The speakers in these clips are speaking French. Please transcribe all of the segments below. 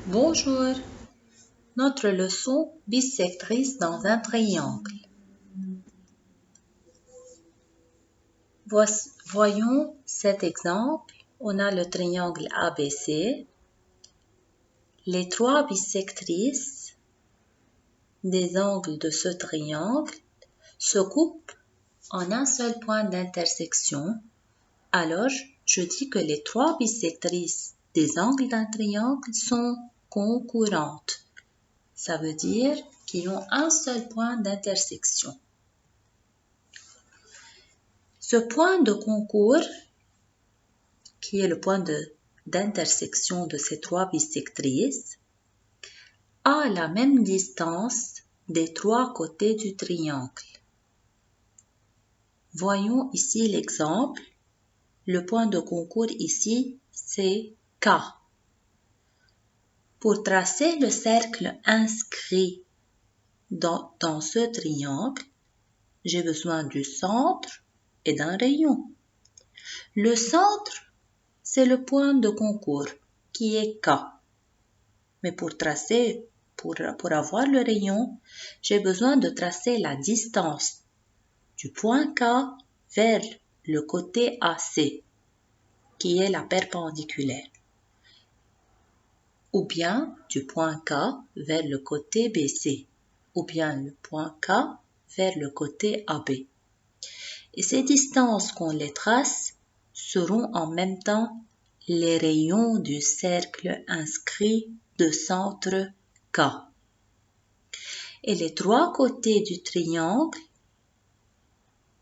Bonjour, notre leçon bisectrice dans un triangle. Voyons cet exemple. On a le triangle ABC. Les trois bisectrices des angles de ce triangle se coupent en un seul point d'intersection. Alors, je dis que les trois bisectrices des angles d'un triangle sont concurrentes. Ça veut dire qu'ils ont un seul point d'intersection. Ce point de concours, qui est le point d'intersection de ces trois bisectrices, a la même distance des trois côtés du triangle. Voyons ici l'exemple. Le point de concours ici, c'est K. Pour tracer le cercle inscrit dans ce triangle, j'ai besoin du centre et d'un rayon. Le centre, c'est le point de concours qui est K. Mais pour avoir le rayon, j'ai besoin de tracer la distance du point K vers le côté AC, qui est la perpendiculaire, ou bien du point K vers le côté BC, ou bien le point K vers le côté AB. Et ces distances qu'on les trace seront en même temps les rayons du cercle inscrit de centre K. Et les trois côtés du triangle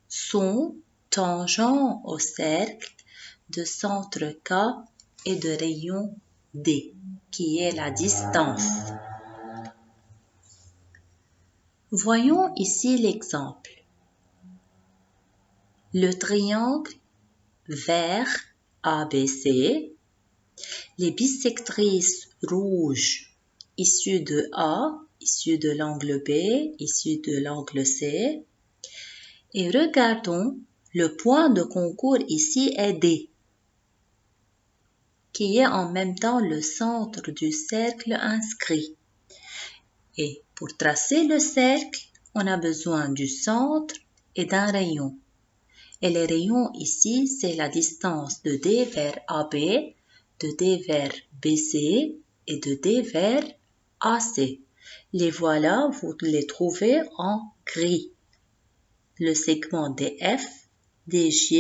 sont tangents au cercle de centre K et de rayon D, qui est la distance. Voyons ici l'exemple. Le triangle vert ABC, les bisectrices rouges issues de A, issues de l'angle B, issues de l'angle C. Et regardons, le point de concours ici est D, qui est en même temps le centre du cercle inscrit. Et pour tracer le cercle, on a besoin du centre et d'un rayon. Et les rayons ici, c'est la distance de D vers AB, de D vers BC et de D vers AC. Les voilà, vous les trouvez en gris. Le segment DF, DJ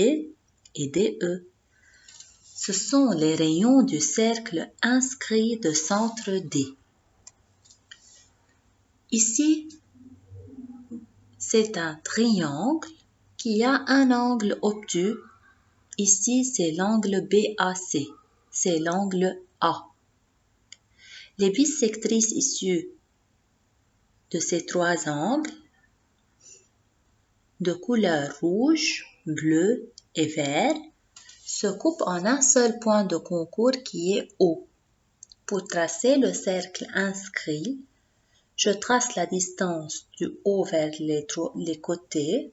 et DE. Ce sont les rayons du cercle inscrit de centre D. Ici, c'est un triangle qui a un angle obtus. Ici, c'est l'angle BAC, c'est l'angle A. Les bisectrices issues de ces trois angles, de couleur rouge, bleu et vert, se coupent en un seul point de concours qui est O. Pour tracer le cercle inscrit, je trace la distance du haut vers les côtés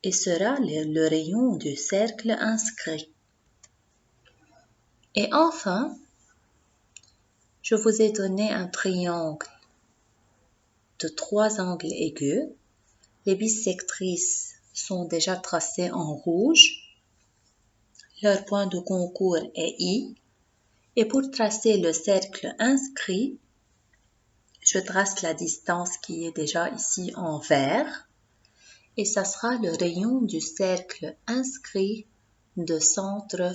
et sera le rayon du cercle inscrit. Et enfin, je vous ai donné un triangle de trois angles aigus. Les bisectrices sont déjà tracées en rouge. Leur point de concours est I. Et pour tracer le cercle inscrit, je trace la distance qui est déjà ici en vert. Et ça sera le rayon du cercle inscrit de centre